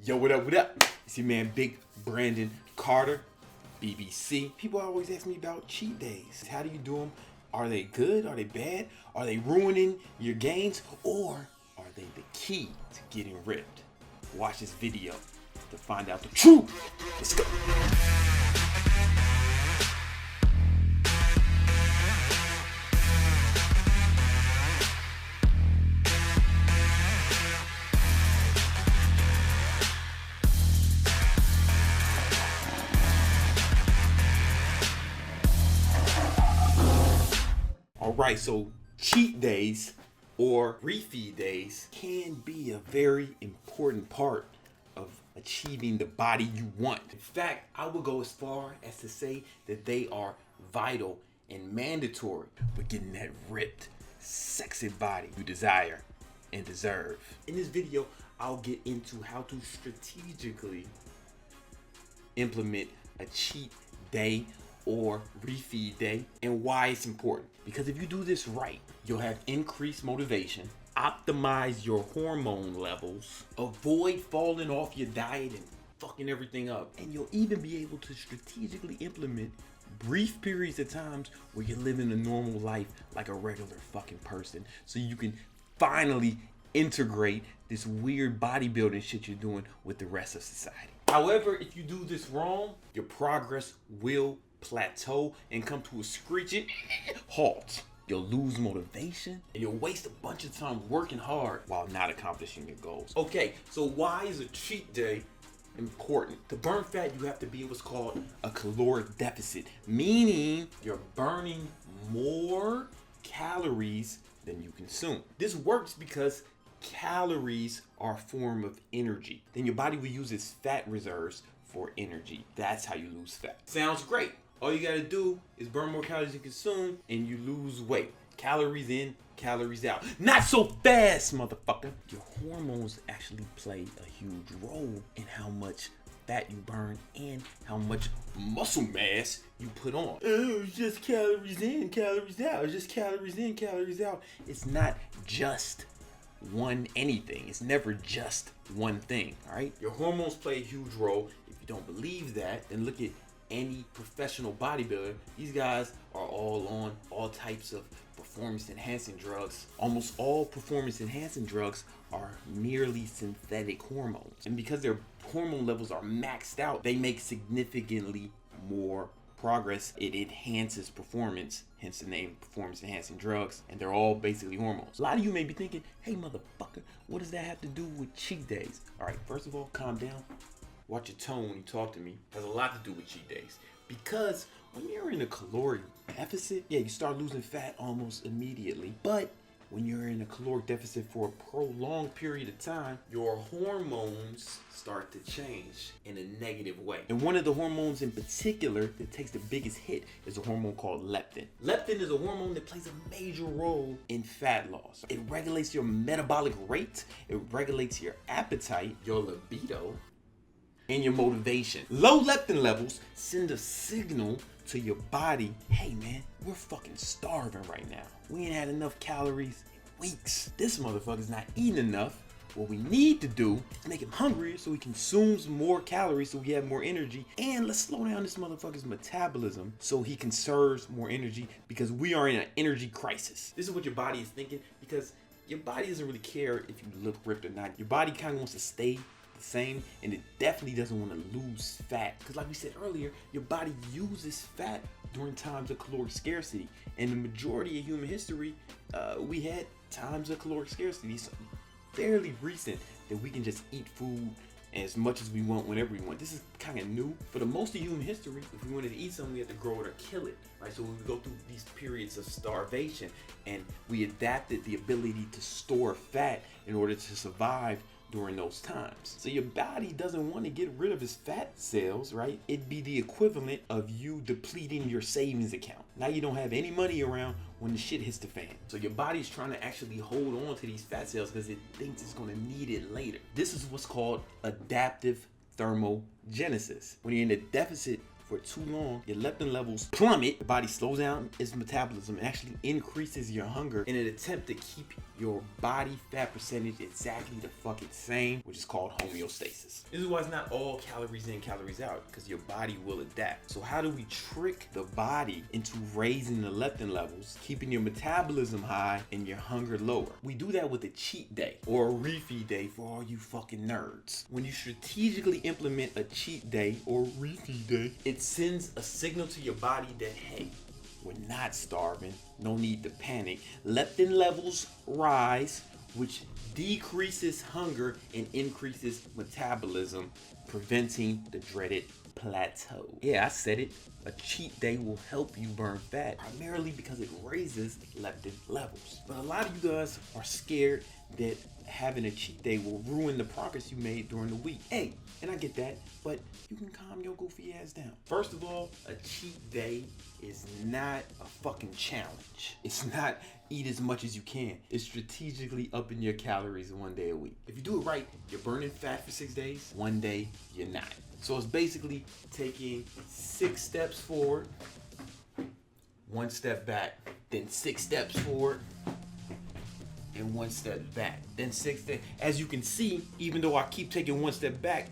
Yo, what up, what up? It's your man, Big Brandon Carter, BBC. People always ask me about cheat days. How do you do them? Are they good? Are they bad? Are they ruining your gains? Or are they the key to getting ripped? Watch this video to find out the truth. Let's go. Alright, so cheat days or refeed days can be a very important part of achieving the body you want. In fact, I would go as far as to say that they are vital and mandatory for getting that ripped, sexy body you desire and deserve. In this video, I'll get into how to strategically implement a cheat day or refeed day and why it's important. Because if you do this right, you'll have increased motivation, optimize your hormone levels, avoid falling off your diet and fucking everything up, and you'll even be able to strategically implement brief periods of times where you're living a normal life like a regular fucking person, so you can finally integrate this weird bodybuilding shit you're doing with the rest of society. However, if you do this wrong, your progress will plateau and come to a screeching halt. You'll lose motivation and you'll waste a bunch of time working hard while not accomplishing your goals. Okay, so why is a cheat day important? To burn fat, you have to be in what's called a caloric deficit, meaning you're burning more calories than you consume. This works because calories are a form of energy. Then your body will use its fat reserves for energy. That's how you lose fat. Sounds great. All you gotta do is burn more calories than you consume and you lose weight. Calories in, calories out. Not so fast, motherfucker. Your hormones actually play a huge role in how much fat you burn and how much muscle mass you put on. It's just calories in, calories out. It's just calories in, calories out. It's not just one anything. It's never just one thing, all right? Your hormones play a huge role. If you don't believe that, then look at any professional bodybuilder. These guys are all on all types of performance enhancing drugs. Almost all performance enhancing drugs are merely synthetic hormones. And because their hormone levels are maxed out, they make significantly more progress. It enhances performance, hence the name performance enhancing drugs, and they're all basically hormones. A lot of you may be thinking, hey motherfucker, what does that have to do with cheat days? All right, first of all, calm down. Watch your tone when you talk to me. It has a lot to do with cheat days. Because when you're in a caloric deficit, yeah, you start losing fat almost immediately. But when you're in a caloric deficit for a prolonged period of time, your hormones start to change in a negative way. And one of the hormones in particular that takes the biggest hit is a hormone called leptin. Leptin is a hormone that plays a major role in fat loss. It regulates your metabolic rate, it regulates your appetite, your libido, and your motivation. Low leptin levels send a signal to your body, hey man, we're fucking starving right now. We ain't had enough calories in weeks. This motherfucker's not eating enough. What we need to do is make him hungrier so he consumes more calories so we have more energy. And let's slow down this motherfucker's metabolism so he conserves more energy, because we are in an energy crisis. This is what your body is thinking, because your body doesn't really care if you look ripped or not. Your body kind of wants to stay the same, and it definitely doesn't want to lose fat, because like we said earlier, your body uses fat during times of caloric scarcity. And the majority of human history, we had times of caloric scarcity. So fairly recent that we can just eat food as much as we want whenever we want. This is kind of new. For the most of human history, if we wanted to eat something, we had to grow it or kill it, right? So we would go through these periods of starvation, and we adapted the ability to store fat in order to survive during those times. So your body doesn't want to get rid of its fat cells, right? It'd be the equivalent of you depleting your savings account. Now you don't have any money around when the shit hits the fan. So your body's trying to actually hold on to these fat cells because it thinks it's going to need it later. This is what's called adaptive thermogenesis. When you're in a deficit for too long, your leptin levels plummet, the body slows down its metabolism and actually increases your hunger in an attempt to keep your body fat percentage exactly the fucking same, which is called homeostasis. This is why it's not all calories in, calories out, because your body will adapt. So how do we trick the body into raising the leptin levels, keeping your metabolism high and your hunger lower? We do that with a cheat day or a refeed day for all you fucking nerds. When you strategically implement a cheat day or refeed day, it sends a signal to your body that, hey, we're not starving, no need to panic. Leptin levels rise, which decreases hunger and increases metabolism, preventing the dreaded plateau. Yeah, I said it. A cheat day will help you burn fat, primarily because it raises leptin levels. But a lot of you guys are scared that having a cheat day will ruin the progress you made during the week. Hey, and I get that, but you can calm your goofy ass down. First of all, a cheat day is not a fucking challenge. It's not eat as much as you can. It's strategically upping your calories one day a week. If you do it right, you're burning fat for 6 days. One day, you're not. So it's basically taking 6 steps forward, 1 step back, then 6 steps forward, and 1 step back, then 6 steps. As you can see, even though I keep taking 1 step back,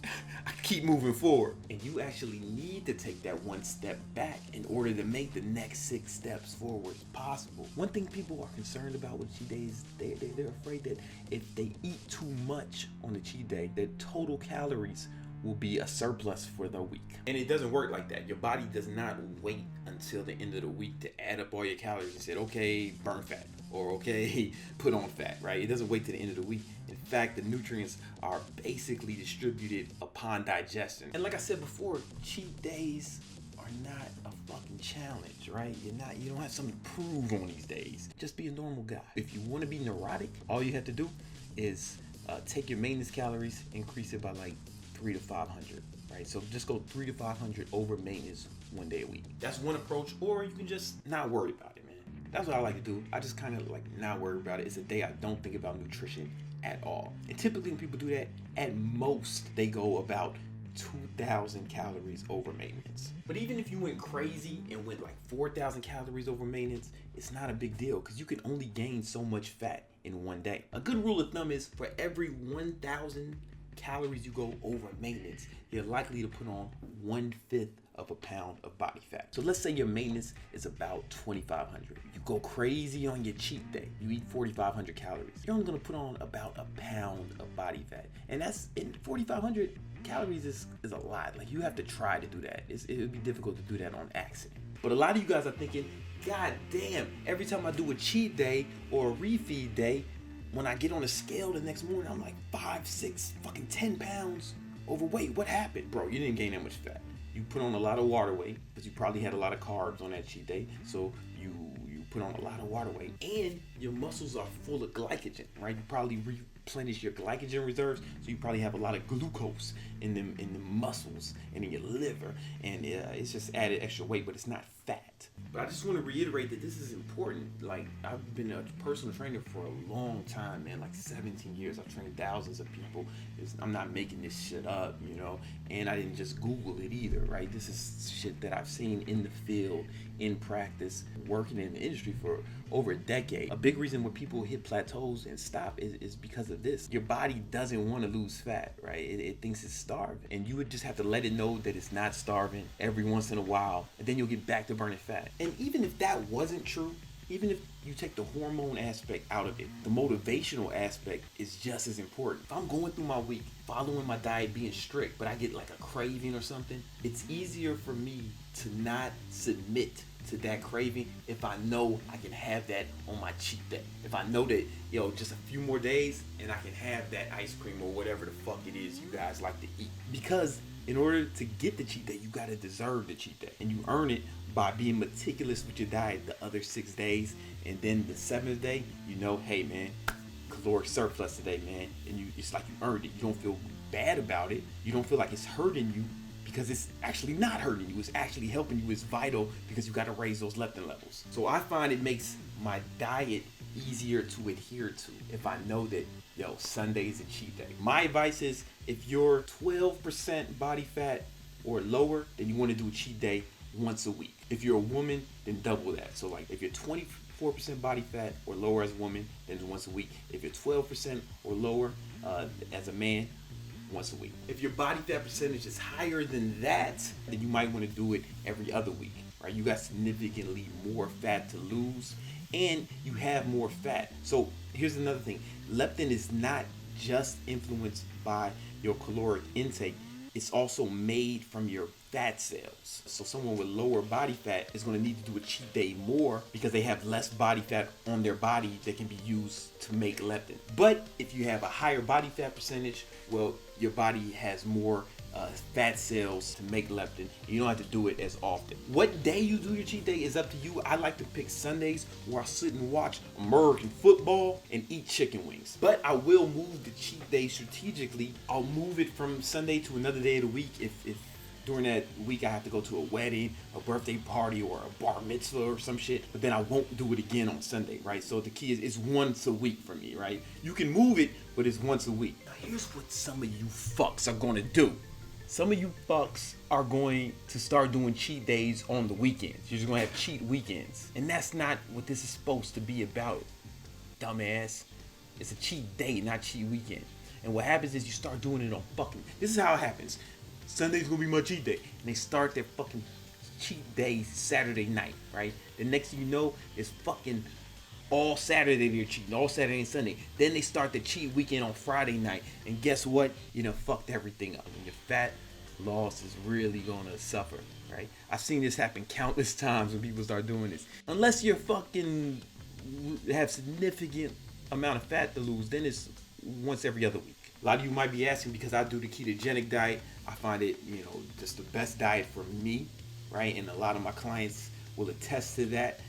I keep moving forward. And you actually need to take that 1 step back in order to make the next 6 steps forward possible. One thing people are concerned about with cheat days, they're afraid that if they eat too much on a cheat day, their total calories will be a surplus for the week. And it doesn't work like that. Your body does not wait until the end of the week to add up all your calories and say, okay, burn fat, or okay, put on fat, right? It doesn't wait to the end of the week. In fact, the nutrients are basically distributed upon digestion. And like I said before, cheat days are not a fucking challenge, right? You don't have something to prove on these days. Just be a normal guy. If you want to be neurotic, all you have to do is take your maintenance calories, increase it by like 300 to 500, right? So just go 300 to 500 over maintenance 1 day a week. That's one approach, or you can just not worry about it, man. That's what I like to do. I just kind of like not worry about it. It's a day I don't think about nutrition at all. And typically when people do that, at most they go about 2,000 calories over maintenance. But even if you went crazy and went like 4,000 calories over maintenance, it's not a big deal because you can only gain so much fat in 1 day. A good rule of thumb is for every 1,000 calories you go over maintenance, you're likely to put on 1/5 of a pound of body fat. So let's say your maintenance is about 2,500. You go crazy on your cheat day. You eat 4,500 calories. You're only gonna put on about a pound of body fat. And that's in 4,500 calories is a lot. Like you have to try to do that. It would be difficult to do that on accident. But a lot of you guys are thinking, God damn, every time I do a cheat day or a refeed day, when I get on a scale the next morning, I'm like 5, 6, fucking 10 pounds overweight. What happened? Bro, you didn't gain that much fat. You put on a lot of water weight because you probably had a lot of carbs on that cheat day. So you put on a lot of water weight and your muscles are full of glycogen, right? You probably replenish your glycogen reserves. So you probably have a lot of glucose in the muscles and in your liver. And it's just added extra weight, but it's not fat. But I just want to reiterate that this is important. Like, I've been a personal trainer for a long time, man, like 17 years. I've trained thousands of people. I'm not making this shit up, you know, and I didn't just Google it either, right? This is shit that I've seen in the field, in practice, working in the industry for over a decade. A big reason where people hit plateaus and stop is because of this. Your body doesn't want to lose fat, right? It thinks it's starving, and you would just have to let it know that it's not starving every once in a while, and then you'll get back to burning fat. And even if that wasn't true, even if you take the hormone aspect out of it, the motivational aspect is just as important. If I'm going through my week, following my diet, being strict, but I get like a craving or something, it's easier for me to not submit to that craving if I know I can have that on my cheat day. If I know that, just a few more days and I can have that ice cream or whatever the fuck it is you guys like to eat. Because in order to get the cheat day, you gotta deserve the cheat day. And you earn it by being meticulous with your diet the other 6 days. And then the 7th day, hey man, caloric surplus today, man. And it's like you earned it. You don't feel bad about it. You don't feel like it's hurting you because it's actually not hurting you. It's actually helping you. It's vital because you gotta raise those leptin levels. So I find it makes my diet easier to adhere to if I know that, Sunday's a cheat day. My advice is if you're 12% body fat or lower, then you want to do a cheat day once a week. If you're a woman, then double that. So like if you're 24% body fat or lower as a woman, then once a week. If you're 12% or lower as a man, once a week. If your body fat percentage is higher than that, then you might want to do it every other week, right? You got significantly more fat to lose and you have more fat. So here's another thing. Leptin is not just influenced by your caloric intake. It's also made from your fat cells. So someone with lower body fat is going to need to do a cheat day more because they have less body fat on their body that can be used to make leptin. But if you have a higher body fat percentage, well, your body has more fat cells to make leptin. You don't have to do it as often. What day you do your cheat day is up to you. I like to pick Sundays where I sit and watch American football and eat chicken wings. But I will move the cheat day strategically. I'll move it from Sunday to another day of the week if during that week I have to go to a wedding, a birthday party, or a bar mitzvah or some shit, but then I won't do it again on Sunday, right? So the key is it's once a week for me, right? You can move it, but it's once a week. Now here's what some of you fucks are gonna do. Some of you fucks are going to start doing cheat days on the weekends. You're just gonna have cheat weekends. And that's not what this is supposed to be about, dumbass. It's a cheat day, not cheat weekend. And what happens is you start doing it on fucking, this is how it happens. Sunday's gonna be my cheat day. And they start their fucking cheat day Saturday night, right? The next thing you know is fucking all Saturday they're cheating, all Saturday and Sunday. Then they start the cheat weekend on Friday night. And guess what? You done fucked everything up. And your fat loss is really gonna suffer, right? I've seen this happen countless times when people start doing this. Unless you're fucking have significant amount of fat to lose, then it's once every other week. A lot of you might be asking because I do the ketogenic diet. I find it, just the best diet for me, right? And a lot of my clients will attest to that.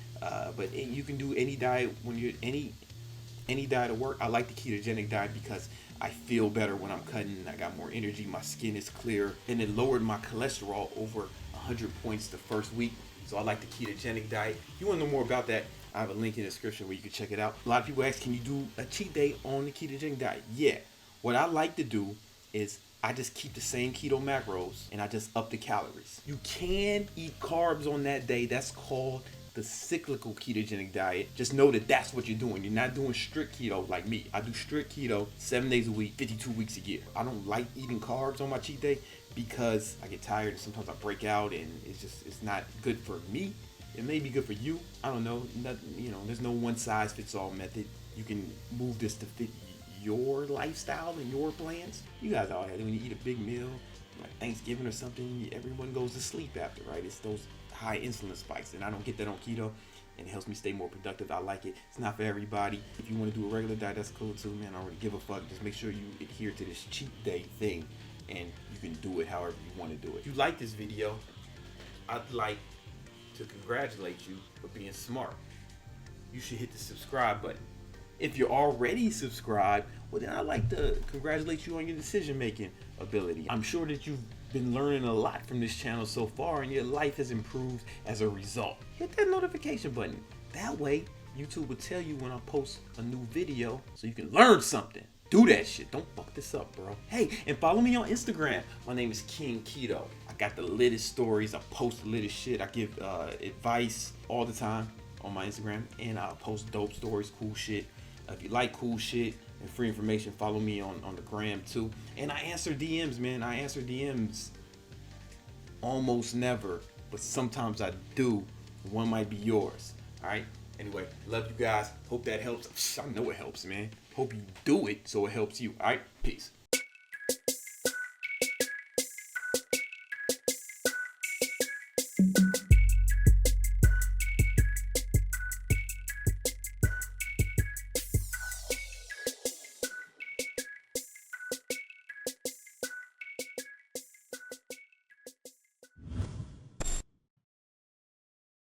But you can do any diet when you're any diet will work. I like the ketogenic diet because I feel better when I'm cutting. I got more energy. My skin is clear, and it lowered my cholesterol over 100 points the first week. So I like the ketogenic diet. If you want to know more about that, I have a link in the description where you can check it out. A lot of people ask, can you do a cheat day on the ketogenic diet? Yeah. What I like to do is I just keep the same keto macros and I just up the calories. You can eat carbs on that day. That's called the cyclical ketogenic diet. Just know that that's what you're doing. You're not doing strict keto like me. I do strict keto 7 days a week, 52 weeks a year. I don't like eating carbs on my cheat day because I get tired and sometimes I break out and it's not good for me. It may be good for you. I don't know. There's no one size fits all method. You can move this to fit your lifestyle and your plans. You guys all have, when you eat a big meal like Thanksgiving or something, everyone goes to sleep after, right? It's those high insulin spikes, and I don't get that on keto, and it helps me stay more productive. I like it. It's not for everybody. If you want to do a regular diet, that's cool too, man. I don't really give a fuck. Just make sure you adhere to this cheat day thing, and you can do it however you want to do it. If you like this video, I'd like to congratulate you for being smart. You should hit the subscribe button. If you're already subscribed, well then I'd like to congratulate you on your decision-making ability. I'm sure that you've been learning a lot from this channel so far and your life has improved as a result. Hit that notification button. That way, YouTube will tell you when I post a new video so you can learn something. Do that shit. Don't fuck this up, bro. Hey, and follow me on Instagram. My name is King Keto. I got the latest stories. I post the latest shit. I give advice all the time on my Instagram, and I post dope stories, cool shit. If you like cool shit and free information, follow me on the gram too. And I answer DMs, man. I answer DMs almost never, but sometimes I do. One might be yours. All right. Anyway, love you guys. Hope that helps. I know it helps, man. Hope you do it so it helps you. All right. Peace.